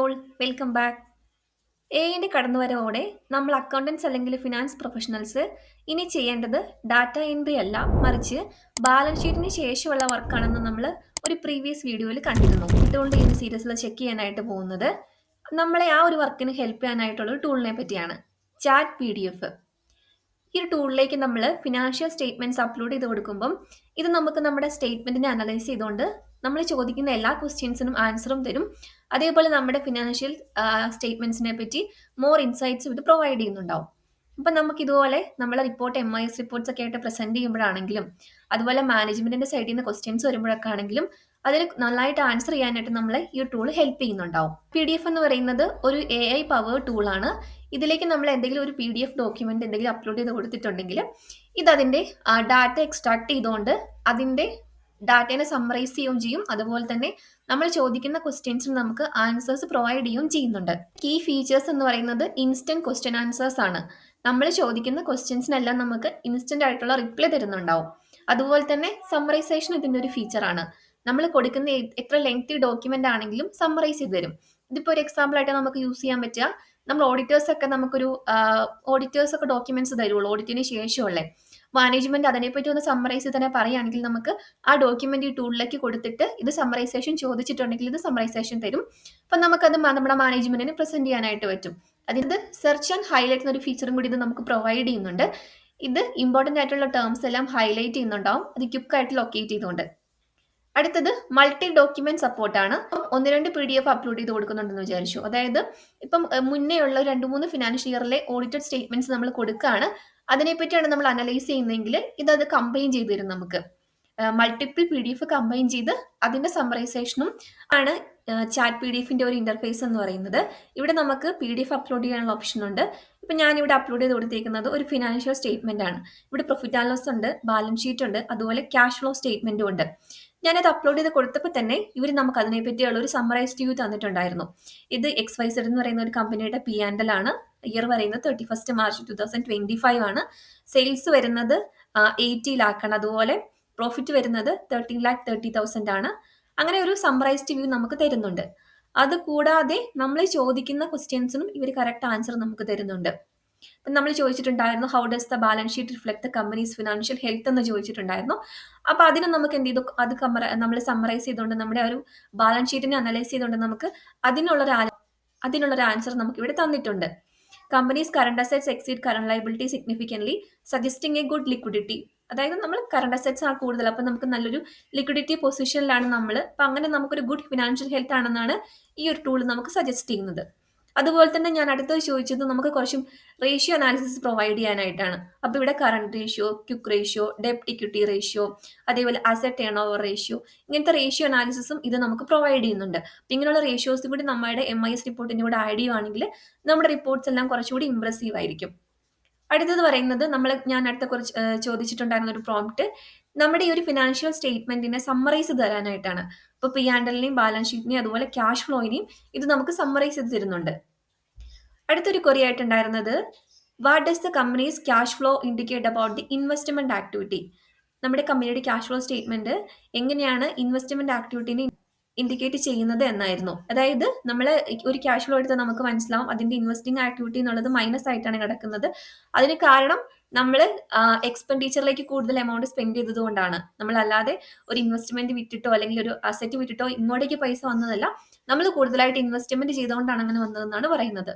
All welcome back. എഐന്റെ കടന്നുവരവോടെ നമ്മൾ അക്കൗണ്ടൻസ് അല്ലെങ്കിൽ ഫിനാൻസ് പ്രൊഫഷണൽസ് ഇനി ചെയ്യേണ്ടത് ഡാറ്റ എൻട്രി അല്ല, മറിച്ച് ബാലൻസ് ഷീറ്റിന് ശേഷമുള്ള വർക്കാണെന്ന് നമ്മൾ ഒരു പ്രീവിയസ് വീഡിയോയിൽ കണ്ടിരുന്നു. ഇതുകൊണ്ട് ഈ സീരീസിൽ ചെക്ക് ചെയ്യാനായിട്ട് പോകുന്നത് നമ്മളെ ആ ഒരു വർക്കിന് ഹെൽപ്പ് ചെയ്യാനായിട്ടുള്ള ഒരു ടൂളിനെ പറ്റിയാണ്, ചാറ്റ് PDF. ഈ ഒരു ടൂളിലേക്ക് നമ്മൾ ഫിനാൻഷ്യൽ സ്റ്റേറ്റ്മെന്റ്സ് അപ്ലോഡ് ചെയ്ത് കൊടുക്കുമ്പം ഇത് നമുക്ക് നമ്മുടെ സ്റ്റേറ്റ്മെന്റിനെ അനലൈസ് ചെയ്തുകൊണ്ട് നമ്മൾ ചോദിക്കുന്ന എല്ലാ ക്വസ്റ്റ്യൻസിനും ആൻസറും തരും. അതേപോലെ നമ്മുടെ ഫിനാൻഷ്യൽ സ്റ്റേറ്റ്മെന്റ്സിനെ പറ്റി മോർ ഇൻസൈറ്റ്സും ഇത് പ്രൊവൈഡ് ചെയ്യുന്നുണ്ടാവും. അപ്പം നമുക്ക് ഇതുപോലെ നമ്മളെ റിപ്പോർട്ട് MIS റിപ്പോർട്ട്സ് ഒക്കെ ആയിട്ട് പ്രസന്റ് ചെയ്യുമ്പോഴാണെങ്കിലും അതുപോലെ മാനേജ്മെന്റിന്റെ സൈഡിൽ നിന്ന് ക്വസ്റ്റ്യൻസ് വരുമ്പോഴൊക്കെ ആണെങ്കിലും അതിൽ നന്നായിട്ട് ആൻസർ ചെയ്യാനായിട്ട് നമ്മളെ ഈ ഒരു ടൂൾ ഹെൽപ്പ് ചെയ്യുന്നുണ്ടാവും. PDF എന്ന് പറയുന്നത് ഒരു AI പവർ ടൂളാണ്. ഇതിലേക്ക് നമ്മൾ എന്തെങ്കിലും ഒരു PDF ഡോക്യുമെന്റ് എന്തെങ്കിലും അപ്ലോഡ് ചെയ്ത് കൊടുത്തിട്ടുണ്ടെങ്കിൽ ഇത് അതിന്റെ ഡാറ്റ എക്സ്ട്രാക്ട് ചെയ്തുകൊണ്ട് അതിന്റെ ഡാറ്റേനെ സമ്മറൈസ് ചെയ്യുകയും ചെയ്യും. അതുപോലെ തന്നെ നമ്മൾ ചോദിക്കുന്ന ക്വസ്റ്റ്യൻസിന് നമുക്ക് ആൻസേഴ്സ് പ്രൊവൈഡ് ചെയ്യുകയും ചെയ്യുന്നുണ്ട്. കീ ഫീച്ചേഴ്സ് എന്ന് പറയുന്നത് ഇൻസ്റ്റന്റ് ക്വസ്റ്റ്യൻ ആൻസേഴ്സ് ആണ്. നമ്മൾ ചോദിക്കുന്ന ക്വസ്റ്റ്യൻസിനെല്ലാം നമുക്ക് ഇൻസ്റ്റന്റ് ആയിട്ടുള്ള റിപ്ലൈ തരുന്നുണ്ടാവും. അതുപോലെ തന്നെ സമ്മറൈസേഷൻ ഇതിന്റെ ഒരു ഫീച്ചറാണ്. നമ്മൾ കൊടുക്കുന്ന എത്ര ലെങ്തി ഡോക്യുമെന്റ് ആണെങ്കിലും സമ്മറൈസ് ചെയ്ത് തരും. ഇതിപ്പോൾ ഒരു എക്സാമ്പിൾ ആയിട്ട് നമുക്ക് യൂസ് ചെയ്യാൻ പറ്റുക, നമ്മൾ ഓഡിറ്റേഴ്സ് ഒക്കെ നമുക്കൊരു ഓഡിറ്റേഴ്സ് ഒക്കെ ഡോക്യുമെന്റ്സ് തരുള്ളൂ ഓഡിറ്റിന് ശേഷമുള്ളേ. മാനേജ്മെന്റ് അതിനെപ്പറ്റി ഒന്ന് സമ്മറൈസ് തന്നെ പറയുകയാണെങ്കിൽ നമുക്ക് ആ ഡോക്യുമെന്റ് ഈ ടൂളിലേക്ക് കൊടുത്തിട്ട് ഇത് സമ്മറൈസേഷൻ ചോദിച്ചിട്ടുണ്ടെങ്കിൽ ഇത് സമ്മറൈസേഷൻ തരും. അപ്പം നമുക്കത് നമ്മുടെ മാനേജ്മെന്റിന് പ്രസന്റ് ചെയ്യാനായിട്ട് പറ്റും. അതിന് സെർച്ച് ആൻഡ് ഹൈലൈറ്റ് എന്നൊരു ഫീച്ചറും കൂടി ഇത് നമുക്ക് പ്രൊവൈഡ് ചെയ്യുന്നുണ്ട്. ഇത് ഇമ്പോർട്ടന്റ് ആയിട്ടുള്ള ടേംസ് എല്ലാം ഹൈലൈറ്റ് ചെയ്യുന്നുണ്ടാവും, അത് ക്വിക്കായിട്ട് ലൊക്കേറ്റ് ചെയ്തുകൊണ്ട്. അടുത്തത് മൾട്ടി ഡോക്യുമെന്റ് സപ്പോർട്ടാണ്. ഒന്ന് രണ്ട് PDF അപ്ലോഡ് ചെയ്ത് കൊടുക്കുന്നുണ്ടെന്ന് വിചാരിച്ചു. അതായത് ഇപ്പം മുന്നേ ഉള്ള 2-3 ഫിനാൻഷ്യൽ ഇയറിലെ ഓഡിറ്റഡ് സ്റ്റേറ്റ്മെന്റ്സ് നമ്മൾ കൊടുക്കുകയാണ്, അതിനെപ്പറ്റിയാണ് നമ്മൾ അനലൈസ് ചെയ്യുന്നതെങ്കിൽ ഇത് കമ്പൈൻ ചെയ്ത് തരും നമുക്ക്. മൾട്ടിപ്പിൾ PDF കമ്പൈൻ ചെയ്ത് അതിന്റെ സമ്മറൈസേഷനും ആണ് ചാറ്റ് PDF ഒരു ഇന്റർഫേസ് എന്ന് പറയുന്നത്. ഇവിടെ നമുക്ക് PDF അപ്ലോഡ് ചെയ്യാനുള്ള ഓപ്ഷൻ ഉണ്ട്. ഇപ്പം ഞാനിവിടെ അപ്ലോഡ് ചെയ്ത് കൊടുത്തിരിക്കുന്നത് ഒരു ഫിനാൻഷ്യൽ സ്റ്റേറ്റ്മെന്റ് ആണ്. ഇവിടെ പ്രോഫിറ്റ് ആൻഡ് ലോസ് ഉണ്ട്, ബാലൻസ് ഷീറ്റ് ഉണ്ട്, അതുപോലെ ക്യാഷ് ഫ്ലോ സ്റ്റേറ്റ്മെന്റും ഉണ്ട്. ഞാനത് അപ്ലോഡ് ചെയ്ത് കൊടുത്തപ്പോൾ തന്നെ ഇവർ നമുക്ക് അതിനെപ്പറ്റിയുള്ള ഒരു സമ്മറൈസ്ഡ് വ്യൂ തന്നിട്ടുണ്ടായിരുന്നു. ഇത് XYZ എന്ന് പറയുന്ന ഒരു കമ്പനിയുടെ P&L ആണ്. ഇയർ പറയുന്നത് 31 മാർച്ച് 2025 ആണ്. സെയിൽസ് വരുന്നത് 80 lakh ആണ്. അതുപോലെ പ്രോഫിറ്റ് വരുന്നത് 13,30,000 ആണ്. അങ്ങനെ ഒരു സമ്മറൈസ്ഡ് വ്യൂ നമുക്ക് തരുന്നുണ്ട്. അത് കൂടാതെ നമ്മൾ ചോദിക്കുന്ന ക്വസ്റ്റ്യൻസിനും ഇവർ കറക്റ്റ് ആൻസർ നമുക്ക് തരുന്നുണ്ട്. അപ്പം നമ്മൾ ചോദിച്ചിട്ടുണ്ടായിരുന്നു, how does the balance sheet reflect the companies financial health എന്ന് ചോദിച്ചിട്ടുണ്ടായിരുന്നു. അപ്പോൾ അതിന് നമുക്ക് എന്ത് ചെയ്തു, അത് നമ്മൾ സമ്മറൈസ് ചെയ്തുകൊണ്ട് നമ്മുടെ ഒരു ബാലൻസ് ഷീറ്റിനെ അനലൈസ് ചെയ്തുകൊണ്ട് നമുക്ക് അതിനുള്ളൊരു ആൻസർ നമുക്ക് ഇവിടെ തന്നിട്ടുണ്ട്. Companies current assets exceed current liability significantly suggesting A good liquidity. അതായത് നമ്മൾ കറണ്ട് അസറ്റ്സ് ആണ് കൂടുതൽ, അപ്പം നമുക്ക് നല്ലൊരു ലിക്വിഡിറ്റി പൊസിഷനിലാണ് നമ്മൾ. അപ്പം അങ്ങനെ നമുക്കൊരു ഗുഡ് ഫിനാൻഷ്യൽ ഹെൽത്ത് ആണെന്നാണ് ഈ ഒരു ടൂൾ നമുക്ക് സജസ്റ്റ് ചെയ്യുന്നത്. അതുപോലെ തന്നെ ഞാൻ അടുത്തത് ചോദിച്ചത് നമുക്ക് കുറച്ചും റേഷ്യോ അനാലിസിസ് പ്രൊവൈഡ് ചെയ്യാനായിട്ടാണ്. അപ്പോൾ ഇവിടെ കറണ്ട് റേഷ്യോ, ക്വിക്ക് റേഷ്യോ, ഡെപ്റ്റ് ഇക്വിറ്റി റേഷ്യോ, അതേപോലെ അസറ്റ് ടേൺ ഓവർ റേഷ്യോ, ഇങ്ങനത്തെ റേഷ്യോ അനാലിസിസും ഇത് നമുക്ക് പ്രൊവൈഡ് ചെയ്യുന്നുണ്ട്. അപ്പം ഇങ്ങനെയുള്ള റേഷ്യോസ് കൂടി നമ്മുടെ MIS റിപ്പോർട്ടിൻ്റെ കൂടെ ആഡ് ചെയ്യുവാണെങ്കിൽ നമ്മുടെ റിപ്പോർട്ട്സ് എല്ലാം കുറച്ചുകൂടി ഇംപ്രസീവ് ആയിരിക്കും. അടുത്തത് പറയുന്നത് ഞാൻ അടുത്ത കുറച്ച് ചോദിച്ചിട്ടുണ്ടായിരുന്ന ഒരു പ്രോംപ്റ്റ് നമ്മുടെ ഈ ഒരു ഫിനാൻഷ്യൽ സ്റ്റേറ്റ്മെന്റിനെ സമ്മറൈസ് തരാനായിട്ടാണ്. ഇപ്പോൾ P&Lനെയും ബാലൻസ് ഷീറ്റിനെയും അതുപോലെ ക്യാഷ് ഫ്ലോയിനെയും ഇത് നമുക്ക് സമ്മറൈസ് ചെയ്ത് തരുന്നുണ്ട്. അടുത്തൊരു ക്വറി ആയിട്ടുണ്ടായിരുന്നത്, what does the company's cash flow indicate about the investment activity. നമ്മുടെ കമ്പനിയുടെ ക്യാഷ് ഫ്ലോ സ്റ്റേറ്റ്മെന്റ് എങ്ങനെയാണ് ഇൻവെസ്റ്റ്മെന്റ് ആക്ടിവിറ്റിനെ ഇൻഡിക്കേറ്റ് ചെയ്യുന്നത് എന്നായിരുന്നു. അതായത് നമ്മൾ ഒരു ക്യാഷ് ഫ്ലോ എടുത്താൽ നമുക്ക് മനസ്സിലാവും അതിന്റെ ഇൻവെസ്റ്റിംഗ് ആക്ടിവിറ്റി എന്നുള്ളത് മൈനസ് ആയിട്ടാണ് കിടക്കുന്നത്. അതിന് കാരണം നമ്മൾ എക്സ്പെൻഡിച്ചറിലേക്ക് കൂടുതൽ എമൗണ്ട് സ്പെൻഡ് ചെയ്തത് കൊണ്ടാണ്. നമ്മൾ അല്ലാതെ ഒരു ഇൻവെസ്റ്റ്മെന്റ് വിറ്റിട്ടോ അല്ലെങ്കിൽ ഒരു അസറ്റ് വിറ്റിട്ടോ ഇങ്ങോട്ടേക്ക് പൈസ വന്നതല്ല, നമ്മൾ കൂടുതലായിട്ട് ഇൻവെസ്റ്റ്മെന്റ് ചെയ്തുകൊണ്ടാണ് അങ്ങനെ വന്നതെന്നാണ് പറയുന്നത്.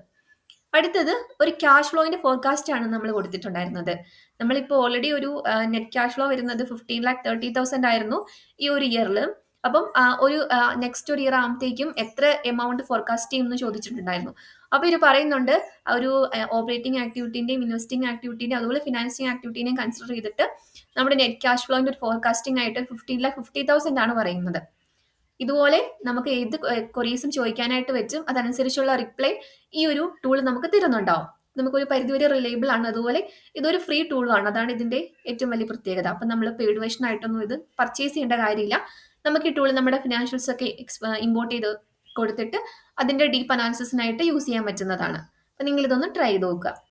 അടുത്തത് ഒരു ക്യാഷ് ഫ്ലോയിന്റെ ഫോർകാസ്റ്റ് ആണ് നമ്മൾ കൊടുത്തിട്ടുണ്ടായിരുന്നത്. നമ്മളിപ്പോൾ ഓൾറെഡി ഒരു നെറ്റ് ക്യാഷ് ഫ്ലോ വരുന്നത് 15,30,000 ആയിരുന്നു ഈ ഒരു ഇയറിൽ. അപ്പം ഒരു നെക്സ്റ്റ് ഒരു ഇയർ ആകുമ്പോഴത്തേക്കും എത്ര എമൗണ്ട് ഫോർകാസ്റ്റ് ചെയ്യും എന്ന് ചോദിച്ചിട്ടുണ്ടായിരുന്നു. അപ്പോൾ ഇത് പറയുന്നുണ്ട്, ഒരു ഓപ്പറേറ്റിംഗ് ആക്ടിവിറ്റിന്റെയും ഇൻവെസ്റ്റിംഗ് ആക്ടിവിറ്റിന്റെയും അതുപോലെ ഫിനാൻസിങ് ആക്ടിവിറ്റിനെയും കൺസിഡർ ചെയ്തിട്ട് നമ്മുടെ നെറ്റ് ക്യാഷ് ഫ്ലോയിന്റെ ഒരു ഫോർകാസ്റ്റിംഗ് ആയിട്ട് 15,50,000 ആണ് പറയുന്നത്. ഇതുപോലെ നമുക്ക് ഏത് ക്വറീസും ചോദിക്കാനായിട്ട് പറ്റും. അതനുസരിച്ചുള്ള റിപ്ലൈ ഈ ഒരു ടൂൾ നമുക്ക് തരുന്നുണ്ടാവും. നമുക്കൊരു പരിധിവരെ റിലയബിൾ ആണ്. അതുപോലെ ഇതൊരു ഫ്രീ ടൂളാണ്. അതാണ് ഇതിന്റെ ഏറ്റവും വലിയ പ്രത്യേകത. അപ്പം നമ്മൾ പെയ്ഡ് വേർഷൻ ആയിട്ടൊന്നും ഇത് പർച്ചേസ് ചെയ്യേണ്ട കാര്യമില്ല. നമുക്ക് ഈ ടൂൾ നമ്മുടെ ഫിനാൻഷ്യൽസ് ഒക്കെ ഇമ്പോർട്ട് ചെയ്ത് കൊടുത്തിട്ട് അതിന്റെ ഡീപ്പ് അനാലിസിസിനായിട്ട് യൂസ് ചെയ്യാൻ പറ്റുന്നതാണ്. അപ്പം നിങ്ങൾ ഇതൊന്ന് ട്രൈ ചെയ്ത് നോക്കുക.